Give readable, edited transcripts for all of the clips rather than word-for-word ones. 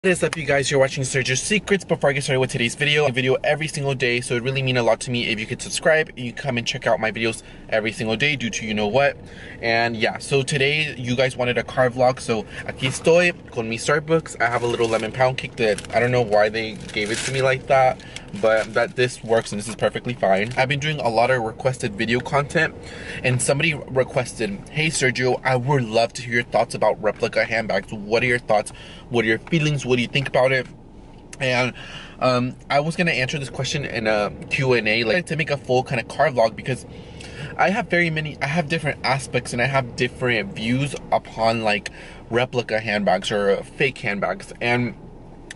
What is up, you guys? You're watching Sergio's Secrets. Before I get started with today's video, I video every single day, so it really mean a lot to me if you could subscribe and you come and check out my videos every single day due to you know what. And yeah, so today you guys wanted a car vlog, so aquí estoy con mi Starbucks. I have a little lemon pound cake that I don't know why they gave it to me like that, but that this works and this is perfectly fine. I've been doing a lot of requested video content, and somebody requested, hey Sergio, I would love to hear your thoughts about replica handbags. What are your thoughts? What are your feelings? What do you think about it? And I was gonna answer this question in a Q&A, like to make a full kind of car vlog, because I have different aspects and I have different views upon like replica handbags or fake handbags. And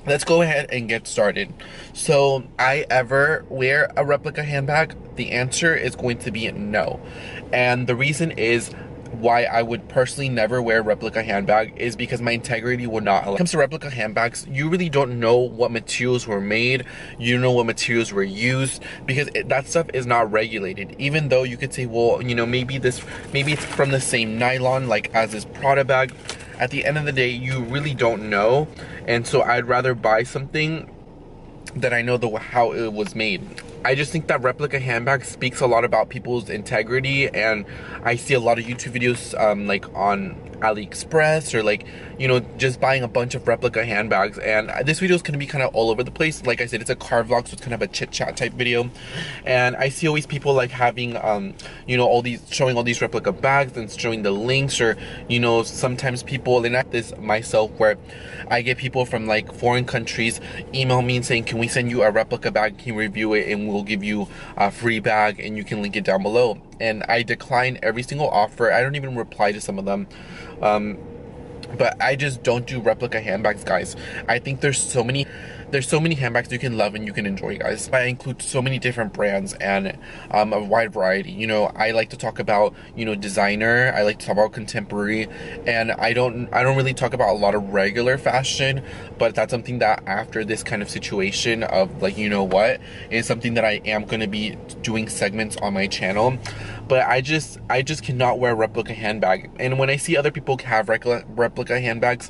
let's go ahead and get started. So, I ever wear a replica handbag? The answer is going to be no. And the reason is why I would personally never wear a replica handbag is because my integrity would not allow. When it comes to replica handbags, you really don't know what materials were made, you don't know what materials were used, because that stuff is not regulated. Even though you could say, well, you know, maybe it's from the same nylon like as this Prada bag. At the end of the day, you really don't know, and so I'd rather buy something that I know how it was made. I just think that replica handbag speaks a lot about people's integrity, and I see a lot of YouTube videos like on AliExpress or like, you know, just buying a bunch of replica handbags. And this video is going to be kind of all over the place. Like I said, it's a car vlog, so it's kind of a chit chat type video. And I see always people like having you know, showing all these replica bags and showing the links, or you know, sometimes people, and at this myself, where I get people from like foreign countries email me and saying, can we send you a replica bag, can you review it, and we'll give you a free bag, and you can link it down below. And I decline every single offer. I don't even reply to some of them. But I just don't do replica handbags, guys. I think there's so many handbags you can love and you can enjoy, guys. I include so many different brands and a wide variety. You know, I like to talk about, you know, designer, I like to talk about contemporary, and I don't really talk about a lot of regular fashion, but that's something that after this kind of situation of like, you know what, is something that I am going to be doing segments on my channel. But I just cannot wear a replica handbag. And when I see other people have replica handbags,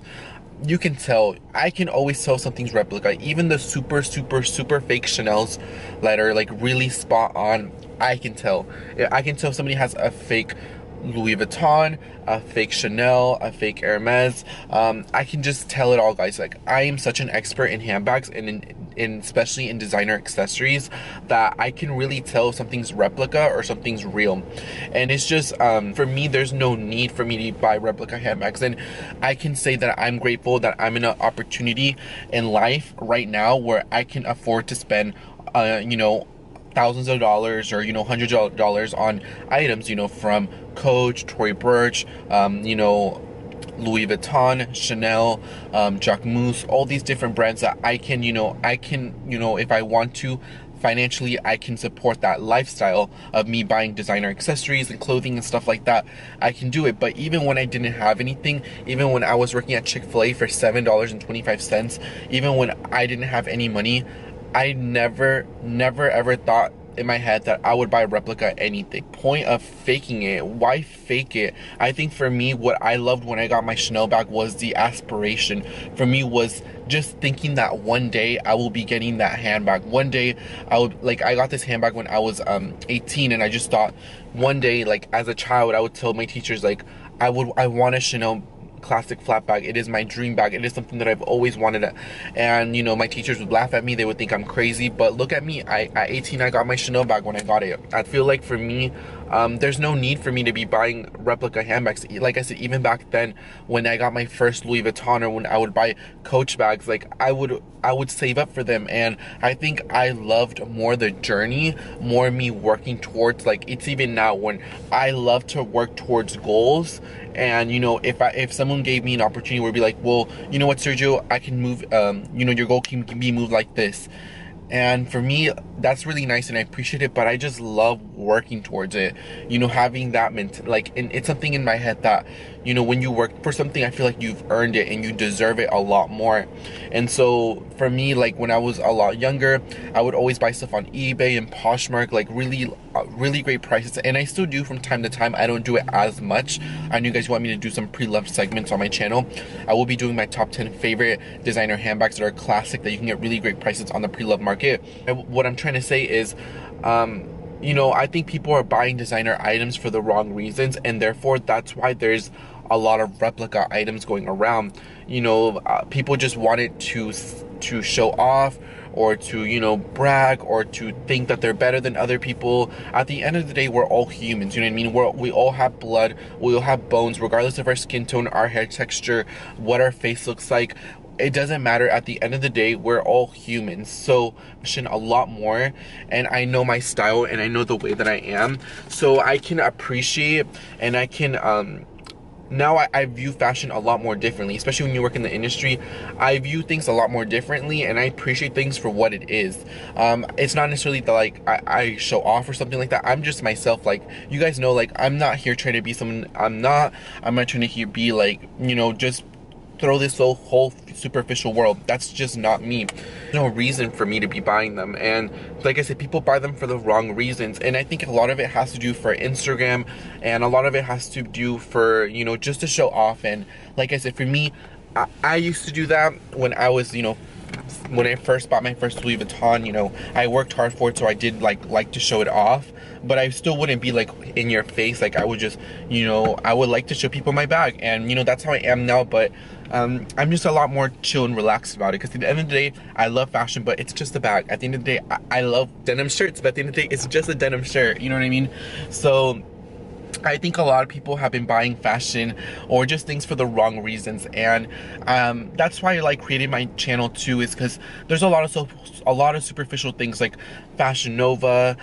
you can tell. I can always tell something's replica. Even the super fake Chanel's that are like really spot on, I can tell. I can tell somebody has a fake Louis Vuitton, a fake Chanel, a fake Hermes. I can just tell it all, guys. Like, I am such an expert in handbags and especially in designer accessories, that I can really tell if something's replica or something's real. And it's just, for me, there's no need for me to buy replica handbags. And I can say that I'm grateful that I'm in an opportunity in life right now where I can afford to spend, you know, thousands of dollars, or you know, hundreds of dollars on items, you know, from Coach, Tory Burch, you know, Louis Vuitton, Chanel, Jacquemus, all these different brands that I can, you know, if I want to, financially, I can support that lifestyle of me buying designer accessories and clothing and stuff like that. I can do it. But even when I didn't have anything, even when I was working at Chick-fil-A for $7.25, even when I didn't have any money, I never ever thought in my head that I would buy a replica anything. Point of faking it. Why fake it? I think for me, what I loved when I got my Chanel bag was the aspiration. For me was just thinking that one day I will be getting that handbag. One day I would, like, I got this handbag when I was 18, and I just thought one day, like as a child, I would tell my teachers like, I want a Chanel classic flat bag. It is my dream bag. It is something that I've always wanted. And you know, my teachers would laugh at me. They would think I'm crazy, but look at me. At 18, I got my Chanel bag when I got it. I feel like for me, there's no need for me to be buying replica handbags. Like I said, even back then when I got my first Louis Vuitton, or when I would buy Coach bags, like I would save up for them. And I think I loved more the journey, more me working towards, like, it's even now when I love to work towards goals. And you know, if someone gave me an opportunity where it'd be like, well, you know what, Sergio, I can move, you know, your goal can be moved like this. And for me, that's really nice and I appreciate it, but I just love working towards it. You know, having that and it's something in my head that, you know, when you work for something, I feel like you've earned it and you deserve it a lot more. And so for me, like when I was a lot younger, I would always buy stuff on eBay and Poshmark, like really great prices, and I still do from time to time. I don't do it as much. I know you guys want me to do some pre-loved segments on my channel. I will be doing my top 10 favorite designer handbags that are classic, that you can get really great prices on the pre-loved market. And what I'm trying to say is, you know, I think people are buying designer items for the wrong reasons, and therefore that's why there's a lot of replica items going around. You know, people just want it to show off, or to, you know, brag, or to think that they're better than other people. At the end of the day, we're all humans, you know what I mean? We all have blood, we all have bones, regardless of our skin tone, our hair texture, what our face looks like. It doesn't matter. At the end of the day, we're all humans. So a lot more, and I know my style and I know the way that I am, so I can appreciate, and I can now I view fashion a lot more differently, especially when you work in the industry. I view things a lot more differently, and I appreciate things for what it is. It's not necessarily that like I show off or something like that. I'm just myself. Like, you guys know, like, I'm not here trying to be someone I'm not. I'm not trying to here be like, you know, just throw this whole superficial world. That's just not me. There's no reason for me to be buying them, and like I said, people buy them for the wrong reasons, and I think a lot of it has to do for Instagram, and a lot of it has to do for, you know, just to show off. And like I said, for me, I used to do that when I was, you know, when I first bought my first Louis Vuitton. You know, I worked hard for it, so I did like to show it off, but I still wouldn't be like in your face. Like, I would just, you know, I would like to show people my bag, and you know, that's how I am now. But I'm just a lot more chill and relaxed about it, because at the end of the day, I love fashion, but it's just a bag. At the end of the day, I love denim shirts, but at the end of the day, it's just a denim shirt, you know what I mean? So I think a lot of people have been buying fashion or just things for the wrong reasons, and that's why I like creating my channel too, is because there's a lot of superficial things like Fashion Nova,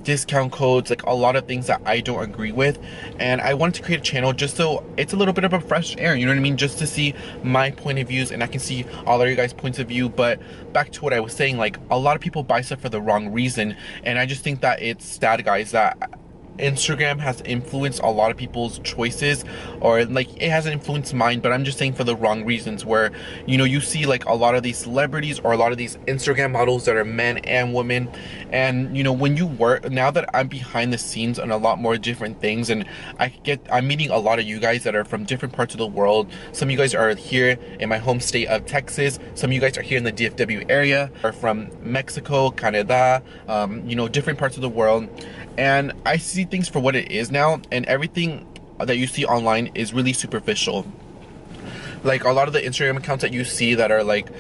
discount codes, like a lot of things that I don't agree with, and I wanted to create a channel just so it's a little bit of a fresh air, you know what I mean, just to see my point of views, and I can see all of you guys' points of view. But back to what I was saying, like, a lot of people buy stuff for the wrong reason, and I just think that it's sad, guys, that Instagram has influenced a lot of people's choices, or like it hasn't influenced mine, but I'm just saying for the wrong reasons, where, you know, you see like a lot of these celebrities or a lot of these Instagram models that are men and women, and you know, when you work, now that I'm behind the scenes on a lot more different things, and I'm meeting a lot of you guys that are from different parts of the world. Some of you guys are here in my home state of Texas, some of you guys are here in the DFW area, or from Mexico, Canada, you know, different parts of the world. And I see things for what it is now, and everything that you see online is really superficial. Like, a lot of the Instagram accounts that you see that are like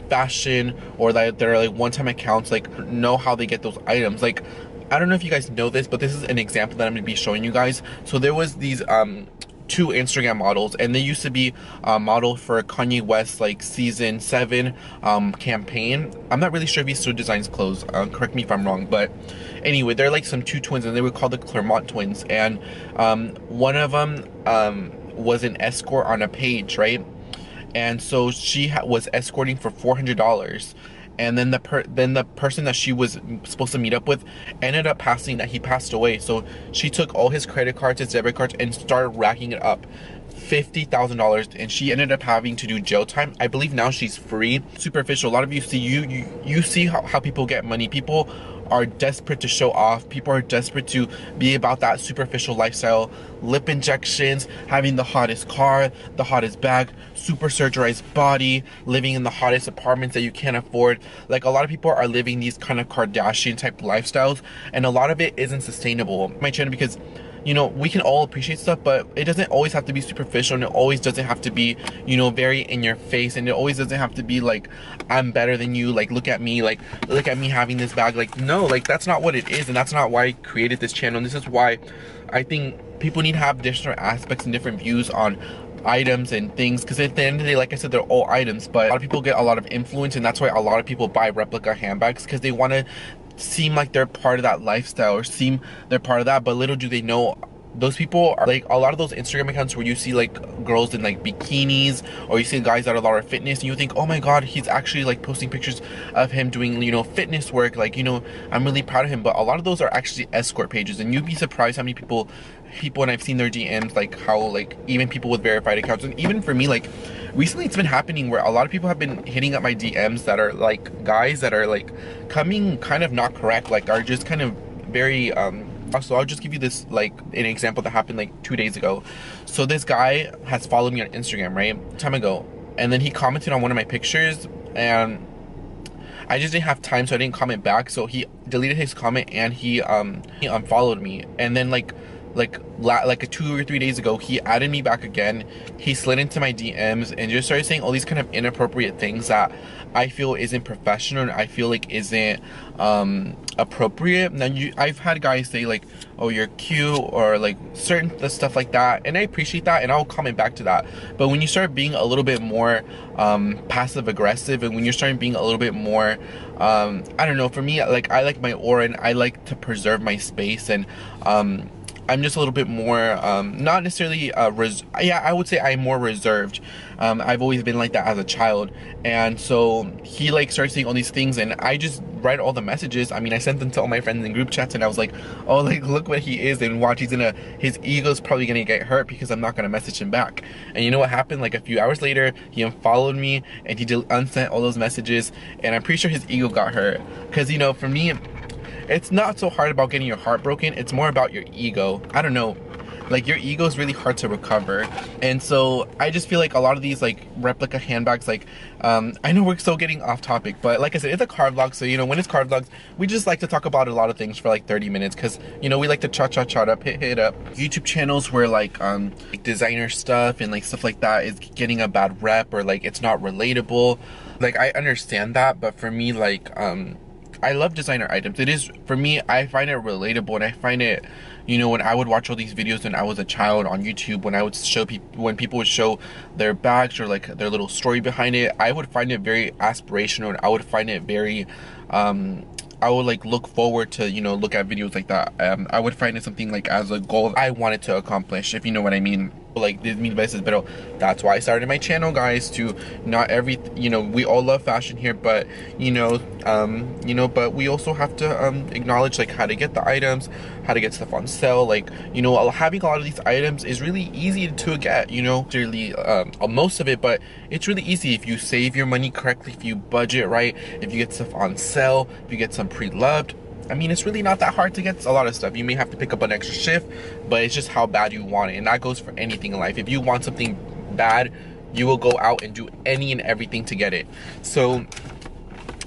fashion, or that they're like one-time accounts, like, know how they get those items. Like, I don't know if you guys know this, but this is an example that I'm gonna be showing you guys. So there was these two Instagram models, and they used to be modeled for Kanye West like season 7 campaign. I'm not really sure if he still designs clothes, correct me if I'm wrong, but anyway, they're like some two twins, and they were called the Claremont twins, and one of them was an escort on a page, right? And so she was escorting for $400, and then the person that she was supposed to meet up with ended up passing, that he passed away. So she took all his credit cards, his debit cards, and started racking it up. $50,000, and she ended up having to do jail time. I believe now she's free. Superficial. A lot of you see, you see how people get money. People are desperate to show off. People are desperate to be about that superficial lifestyle. Lip injections, having the hottest car, the hottest bag, super surgerized body, living in the hottest apartments that you can't afford. Like, a lot of people are living these kind of Kardashian type lifestyles, and a lot of it isn't sustainable. My channel, because, you know, we can all appreciate stuff, but it doesn't always have to be superficial, and it always doesn't have to be, you know, very in your face, and it always doesn't have to be like, I'm better than you, like, look at me having this bag. Like, no, like, that's not what it is, and that's not why I created this channel. And this is why I think people need to have different aspects and different views on items and things, because at the end of the day, like I said, they're all items, but a lot of people get a lot of influence, and that's why a lot of people buy replica handbags, because they want to seem like they're part of that lifestyle, or seem they're part of that, but little do they know those people are like a lot of those Instagram accounts where you see like girls in like bikinis, or you see guys that are a lot of fitness, and you think, oh my god, he's actually like posting pictures of him doing, you know, fitness work, like, you know, I'm really proud of him. But a lot of those are actually escort pages, and you'd be surprised how many people, and I've seen their DMs, like how like even people with verified accounts, and even for me, like recently it's been happening where a lot of people have been hitting up my DMs that are like guys that are like coming kind of not correct, like are just kind of very so I'll just give you this like an example that happened like 2 days ago. So this guy has followed me on Instagram, right, time ago, and then he commented on one of my pictures, and I just didn't have time, so I didn't comment back. So he deleted his comment, and he unfollowed me. And then like 2 or 3 days ago, he added me back again. He slid into my DMs and just started saying all these kind of inappropriate things that I feel isn't professional, and I feel like isn't appropriate. And then I've had guys say like, oh, you're cute, or like certain stuff like that, and I appreciate that, and I'll comment back to that. But when you start being a little bit more passive aggressive, and when you're starting being a little bit more I don't know, for me, like I like my aura, and I like to preserve my space, and I'm just a little bit more, not necessarily, yeah, I would say I'm more reserved. I've always been like that as a child. And so he like started saying all these things, and I just write all the messages. I mean, I sent them to all my friends in group chats, and I was like, oh, like, look what he is, and watch, his ego's probably gonna get hurt because I'm not gonna message him back. And you know what happened? Like a few hours later, he unfollowed me, and he unsent all those messages, and I'm pretty sure his ego got hurt. Because, you know, for me, it's not so hard about getting your heart broken, it's more about your ego. I don't know, like your ego is really hard to recover. And so I just feel like a lot of these like replica handbags, like I know we're still getting off topic, but like I said, it's a car vlog, so you know, when it's car vlogs, we just like to talk about a lot of things for like 30 minutes, because you know, we like to chat up, hit up. YouTube channels where like designer stuff and like stuff like that is getting a bad rep, or like it's not relatable. Like I understand that, but for me, like I love designer items. It is, for me, I find it relatable, and I find it, you know, when I would watch all these videos when I was a child on YouTube, when I would show people, when people would show their bags or like their little story behind it, I would find it very aspirational, and I would find it very, I would like look forward to, you know, look at videos like that. I would find it something like as a goal I wanted to accomplish, if you know what I mean. Like mil veces, pero that's why I started my channel, guys, to not every, you know, we all love fashion here, but you know, but we also have to acknowledge like how to get the items, how to get stuff on sale. Like, you know, having a lot of these items is really easy to get, you know, really most of it, but it's really easy if you save your money correctly, if you budget right, if you get stuff on sale, if you get some pre-loved. I mean, it's really not that hard to get a lot of stuff. You may have to pick up an extra shift, but it's just how bad you want it. And that goes for anything in life. If you want something bad, you will go out and do any and everything to get it. So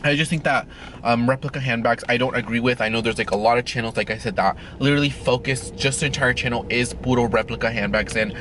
I just think that replica handbags, I don't agree with. I know there's like a lot of channels, like I said, that literally focus, just the entire channel is puro replica handbags, and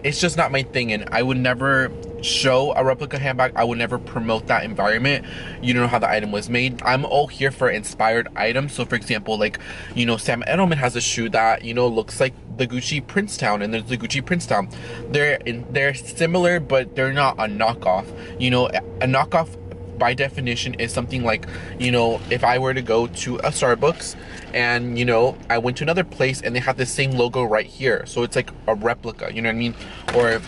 it's just not my thing, and I would never show a replica handbag. I would never promote that environment. You don't know how the item was made. I'm all here for inspired items. So for example, like, you know, Sam Edelman has a shoe that, you know, looks like the Gucci Princetown, and there's the Gucci Princetown. They're similar, but they're not a knockoff. You know, a knockoff by definition is something like, you know, if I were to go to a Starbucks and, you know, I went to another place and they have the same logo right here, so it's like a replica, you know what I mean? Or,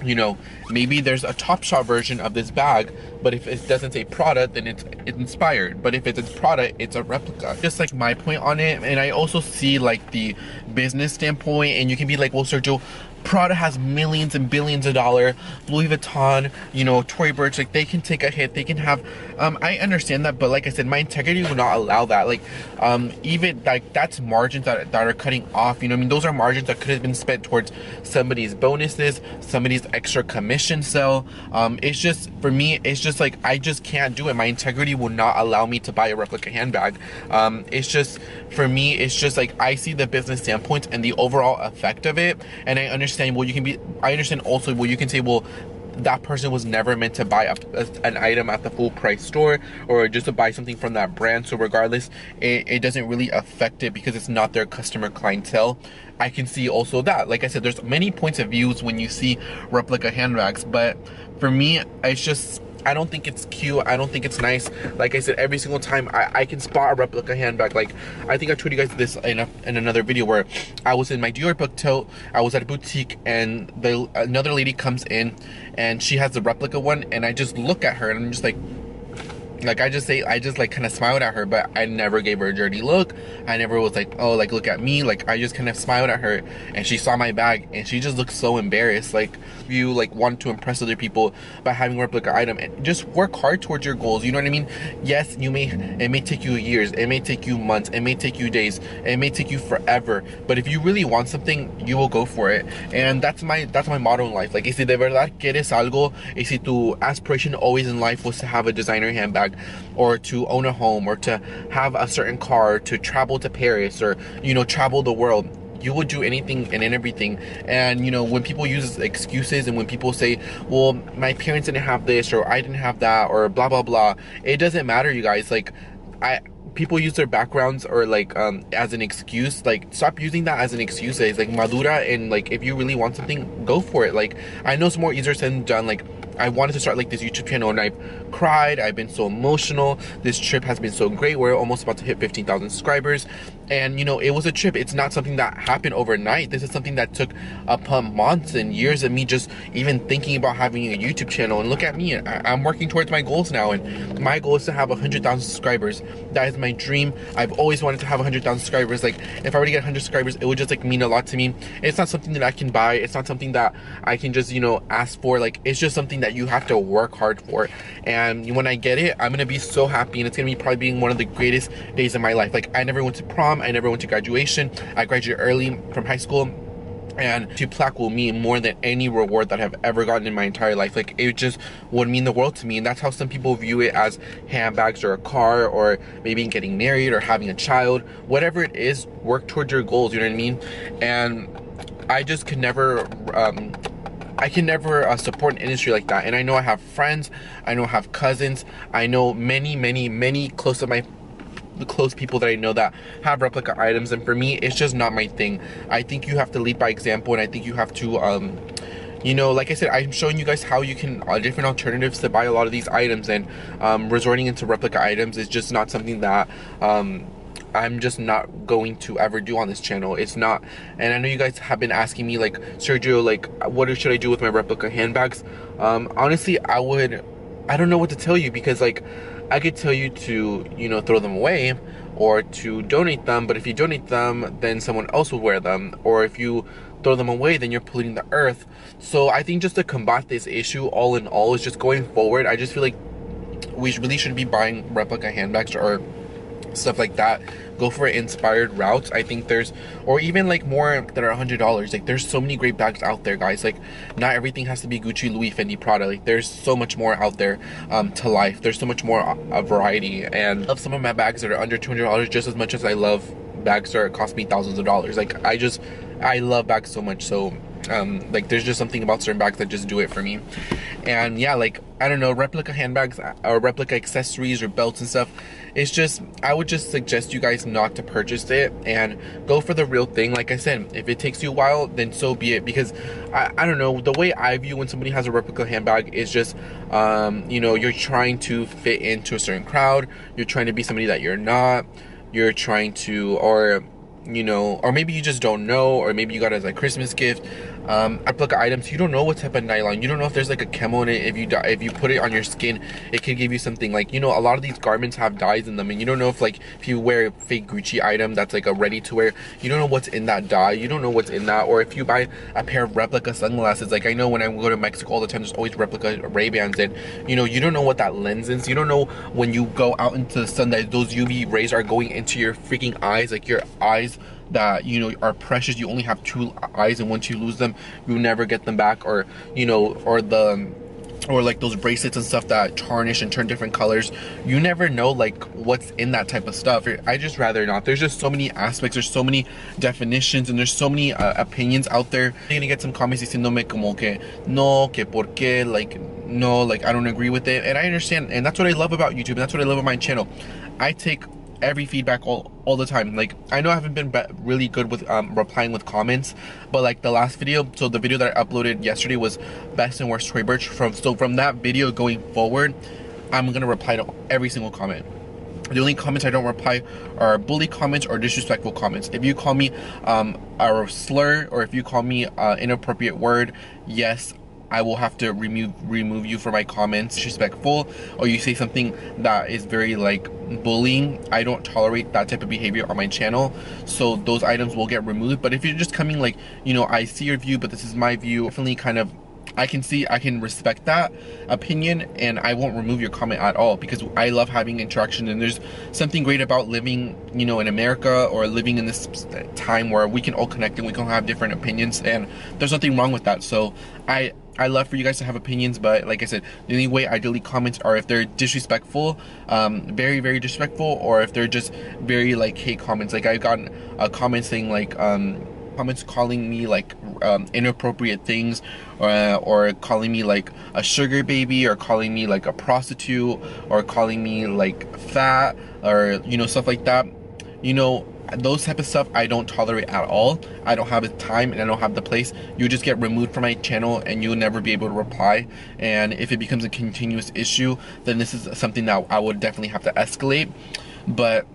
you know, maybe there's a Topshop version of this bag, but if it doesn't say Prada, then it's inspired. But if it's a Prada, it's a replica. Just like my point on it. And I also see like the business standpoint, and you can be like, well, Sergio, Prada has millions and billions of dollars. Louis Vuitton, you know, Tory Burch, like they can take a hit. They can have, I understand that, but like I said, my integrity will not allow that. Like, even like that's margins that are cutting off. You know what I mean? Those are margins that could have been spent towards somebody's bonuses, somebody's extra commission sale. It's just, for me, it's just like, I just can't do it. My integrity will not allow me to buy a replica handbag. It's just, for me, it's just like, I see the business standpoint and the overall effect of it, and I understand, well, I understand also, well, you can say, well, that person was never meant to buy an item at the full price store, or just to buy something from that brand. So regardless, it doesn't really affect it because it's not their customer clientele. I can see also that, like I said, there's many points of views when you see replica handbags, but for me, it's just, I don't think it's cute. I don't think it's nice. Like I said, every single time I can spot a replica handbag. Like, I think I told you guys this in another video where I was in my Dior book tote. I was at a boutique and another lady comes in and she has the replica one, and I just look at her and I'm just like I just like kind of smiled at her, but I never gave her a dirty look. I never was like, oh, like, look at me. Like, I just kind of smiled at her, and she saw my bag and she just looked so embarrassed. Like, you like want to impress other people by having a replica item, and just work hard towards your goals. You know what I mean? Yes, it may take you years, it may take you months, it may take you days, it may take you forever, but if you really want something, you will go for it. And that's my motto in life. Like, si de verdad quieres algo, y si tu aspiration always in life was to have a designer handbag, or to own a home, or to have a certain car, to travel to Paris, or, you know, travel the world, you will do anything and everything. And, you know, when people use excuses and when people say, well, my parents didn't have this, or I didn't have that, or blah blah blah, it doesn't matter, you guys. Like, people use their backgrounds or like as an excuse. Like, stop using that as an excuse. It's like madura, and like, if you really want something, go for it. Like, I know it's more easier said than done. Like, I wanted to start like this YouTube channel and I've cried, I've been so emotional. This trip has been so great. We're almost about to hit 15,000 subscribers, and you know, it was a trip. It's not something that happened overnight. This is something that took upon months and years of me just even thinking about having a YouTube channel. And look at me, I'm working towards my goals now, and my goal is to have 100,000 subscribers. That is my dream. I've always wanted to have 100,000 subscribers. Like, if I were to get 100 subscribers, it would just like mean a lot to me. It's not something that I can buy. It's not something that I can just, you know, ask for. Like, it's just something that you have to work hard for. And when I get it, I'm gonna be so happy, and it's gonna be probably being one of the greatest days of my life. Like, I never went to prom, I never went to graduation. I graduated early from high school, and to plaque will mean more than any reward that I've ever gotten in my entire life. Like, it just would mean the world to me. And that's how some people view it, as handbags or a car, or maybe getting married or having a child. Whatever it is, work towards your goals, you know what I mean? And I just could never support an industry like that. And I know I have friends, I know I have cousins, I know many close people that I know that have replica items, and for me, it's just not my thing. I think you have to lead by example, and I think you have to you know, like I said, I'm showing you guys how you can different alternatives to buy a lot of these items, and resorting into replica items is just not something that I'm just not going to ever do on this channel. It's not. And I know you guys have been asking me, like, Sergio, like, what should I do with my replica handbags? Honestly, I don't know what to tell you, because like, I could tell you to, you know, throw them away, or to donate them, but if you donate them, then someone else will wear them. Or if you throw them away, then you're polluting the earth. So I think just to combat this issue, all in all, is just going forward, I just feel like we really should be buying replica handbags or stuff like that. Go for inspired routes. I think there's, or even like more that are $100. Like, there's so many great bags out there, guys. Like, not everything has to be Gucci, Louis, Fendi, Prada. Like, there's so much more out there to life. There's so much more variety. And I love some of my bags that are under $200 just as much as I love bags that cost me thousands of dollars. Like, I love bags so much. So like, there's just something about certain bags that just do it for me. And yeah, like, I don't know, replica handbags or replica accessories or belts and stuff, it's just, I would just suggest you guys not to purchase it and go for the real thing. Like I said, if it takes you a while, then so be it. Because I don't know, the way I view when somebody has a replica handbag is just you know, you're trying to fit into a certain crowd, you're trying to be somebody that you're not, you're trying to, or you know, or maybe you just don't know, or maybe you got it as a Christmas gift. Replica items, you don't know what type of nylon, you don't know if there's like a chemo in it. If you put it on your skin, it could give you something. Like, you know, a lot of these garments have dyes in them, and you don't know if, like, if you wear a fake Gucci item that's like a ready to wear, you don't know what's in that dye, you don't know what's in that. Or if you buy a pair of replica sunglasses, like, I know when I go to Mexico all the time, there's always replica Ray-Bans, and you know, you don't know what that lens is. You don't know when you go out into the sun that those UV rays are going into your freaking eyes. Like, your eyes that, you know, are precious. You only have 2 eyes, and once you lose them, you never get them back. Or, you know, or like those bracelets and stuff that tarnish and turn different colors. You never know, like, what's in that type of stuff. I just rather not. There's just so many aspects, there's so many definitions, and there's so many opinions out there. You're gonna get some comments diciéndome como que no, que por qué, like, no, like, I don't agree with it. And I understand, and that's what I love about YouTube, and that's what I love about my channel. I take every feedback all the time. Like, I know I haven't been really good with replying with comments, but like the last video, so the video that I uploaded yesterday was best and worst Tory Burch. From that video going forward, I'm gonna reply to every single comment. The only comments I don't reply are bully comments or disrespectful comments. If you call me a slur, or if you call me inappropriate word, yes, I will have to remove you from my comments. Disrespectful, or you say something that is very like bullying, I don't tolerate that type of behavior on my channel, so those items will get removed. But if you're just coming like, you know, I see your view, but this is my view, definitely kind of, I can respect that opinion, and I won't remove your comment at all, because I love having interaction. And there's something great about living, you know, in America, or living in this time where we can all connect and we can have different opinions, and there's nothing wrong with that. So I love for you guys to have opinions, but like I said, the only way I delete comments are if they're disrespectful, very, very disrespectful, or if they're just very like hate comments. Like I've gotten a comment saying like, comments calling me like inappropriate things, or calling me like a sugar baby, or calling me like a prostitute, or calling me like fat, or you know, stuff like that. You know, those type of stuff I don't tolerate at all. I don't have the time and I don't have the place. You just get removed from my channel and you'll never be able to reply. And if it becomes a continuous issue, then this is something that I would definitely have to escalate. But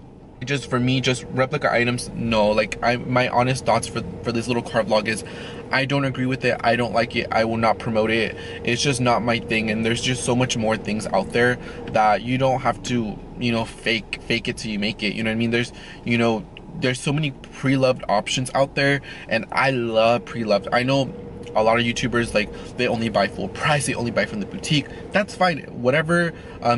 just for me, just replica items, no. Like, my honest thoughts for this little car vlog is, I don't agree with it, I don't like it, I will not promote it. It's just not my thing, and there's just so much more things out there that you don't have to, you know, fake it till you make it. You know what I mean? There's, you know, there's so many pre-loved options out there, and I love pre-loved. I know a lot of YouTubers, like, they only buy full price, they only buy from the boutique. That's fine. Whatever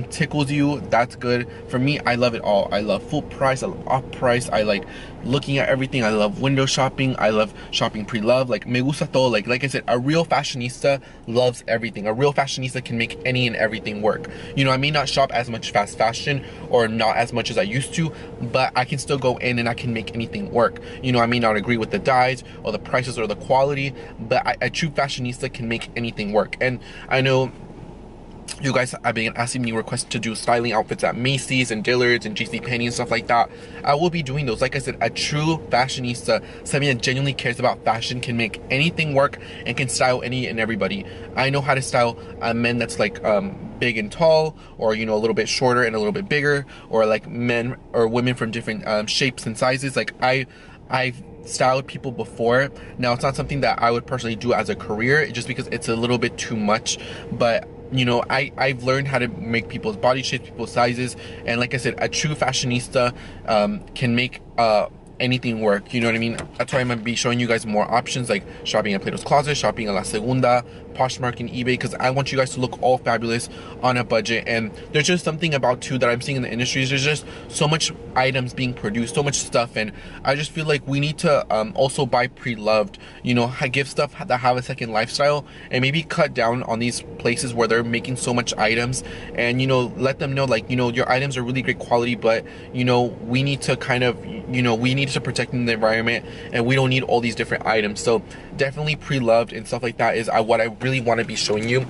tickles you, that's good. For me, I love it all. I love full price, I love off price, I like looking at everything, I love window shopping, I love shopping pre-love. Like, me gusta todo. Like I said, a real fashionista loves everything. A real fashionista can make any and everything work. You know, I may not shop as much fast fashion, or not as much as I used to, but I can still go in and I can make anything work. You know, I may not agree with the dyes or the prices or the quality, but a true fashionista can make anything work. And I know you guys have been asking me requests to do styling outfits at Macy's and Dillard's and JCPenney and stuff like that. I will be doing those. Like I said, a true fashionista, somebody that genuinely cares about fashion, can make anything work and can style any and everybody. I know how to style men that's like big and tall, or you know, a little bit shorter and a little bit bigger, or like men or women from different shapes and sizes. Like I've styled people before. Now, it's not something that I would personally do as a career, just because it's a little bit too much, but you know, I've learned how to make people's body shapes, people's sizes, and like I said, a true fashionista can make anything work. You know what I mean? That's why I'm gonna be showing you guys more options, like shopping at Plato's Closet, shopping at La Segunda, Poshmark, and eBay, because I want you guys to look all fabulous on a budget. And there's just something about too that I'm seeing in the industry. There's just so much items being produced, so much stuff, and I just feel like we need to also buy pre-loved, you know, give stuff that have a second lifestyle, and maybe cut down on these places where they're making so much items, and you know, let them know, like, you know, your items are really great quality, but you know, we need to kind of, you know, we need to protect the environment, and we don't need all these different items. So definitely pre-loved and stuff like that is what I really want to be showing you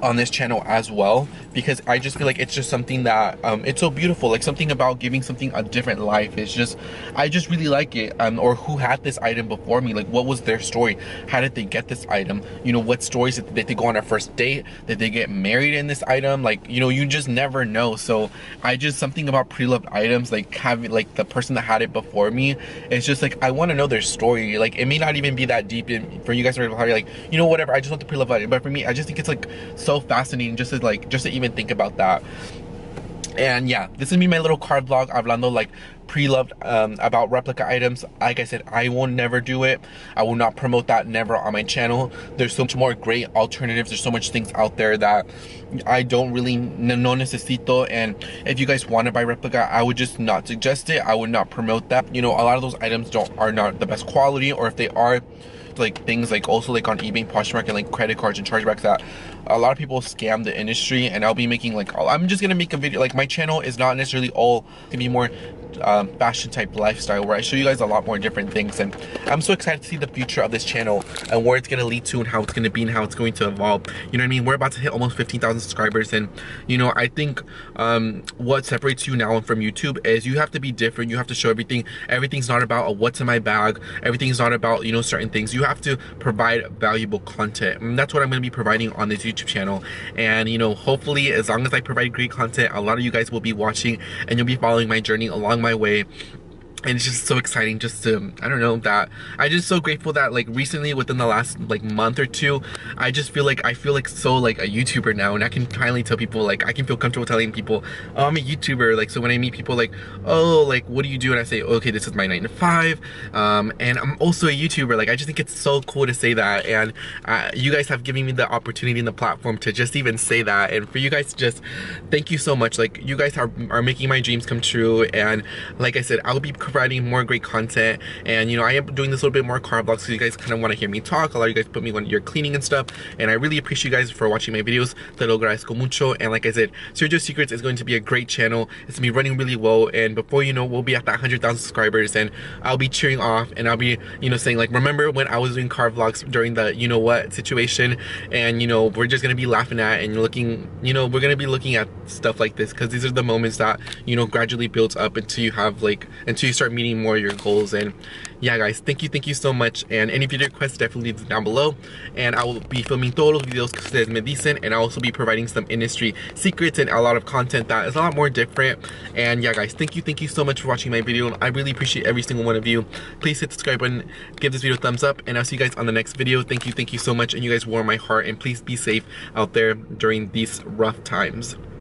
on this channel as well, because I just feel like it's just something that it's so beautiful. Like, something about giving something a different life. It's just, I just really like it. Or who had this item before me, like what was their story, how did they get this item, you know, what stories did they go on a first date, did they get married in this item, like, you know, you just never know. So I just, something about pre-loved items, like having like the person that had it before me, it's just like I want to know their story. Like, it may not even be that deep in, for you guys to be like, you know, whatever, I just want the pre-loved item, but for me, I just think it's like so fascinating just to even think about that. And yeah, this is me, my little card vlog hablando like pre-loved about replica items. Like I said, I will never do it. I will not promote that, never, on my channel. There's so much more great alternatives. There's so much things out there that I don't really no necesito, and if you guys want to buy replica, I would just not suggest it. I would not promote that. You know, a lot of those items are not the best quality, or if they are, like things like also like on eBay, Poshmark, and like credit cards and chargebacks, that a lot of people scam the industry. And I'll be making like, I'm just gonna make a video, like my channel is not necessarily all gonna be more fashion type lifestyle where I show you guys a lot more different things, and I'm so excited to see the future of this channel and where it's going to lead to and how it's going to be and how it's going to evolve. You know what I mean? We're about to hit almost 15,000 subscribers, and you know, I think what separates you now from YouTube is you have to be different. You have to show everything. Everything's not about a what's in my bag. Everything's not about, you know, certain things. You have to provide valuable content, and that's what I'm going to be providing on this YouTube channel. And you know, hopefully as long as I provide great content, a lot of you guys will be watching and you'll be following my journey along my way. And it's just so exciting just to, I don't know, that I'm just so grateful that like recently within the last like month or two, I feel like so like a YouTuber now, and I can finally tell people, like I can feel comfortable telling people, oh, I'm a YouTuber. Like, so when I meet people like, oh, like what do you do? And I say, okay, this is my 9 to 5, and I'm also a YouTuber. Like, I just think it's so cool to say that, and you guys have given me the opportunity and the platform to just even say that. And for you guys, just thank you so much. Like, you guys are making my dreams come true. And like I said, I will be providing more great content, and you know, I am doing this a little bit more car vlogs, so you guys kind of want to hear me talk. A lot of you guys put me when you're cleaning and stuff, and I really appreciate you guys for watching my videos. Te lo agradezco mucho. And like I said, Sergio Secrets is going to be a great channel. It's gonna be running really well, and before you know, we'll be at that 100,000 subscribers, and I'll be cheering off, and I'll be, you know, saying like, remember when I was doing car vlogs during the you know what situation? And you know, we're just gonna be laughing at and looking, you know, we're gonna be looking at stuff like this, because these are the moments that, you know, gradually builds up until you have like, until you start meeting more of your goals. And yeah guys, thank you so much. And any video requests, definitely leave them down below, and I will be filming todos los videos que ustedes me dicen, and I'll also be providing some industry secrets and a lot of content that is a lot more different. And yeah guys, thank you so much for watching my video. I really appreciate every single one of you. Please hit the subscribe button, give this video a thumbs up, and I'll see you guys on the next video. Thank you so much, and you guys warm my heart, and please be safe out there during these rough times.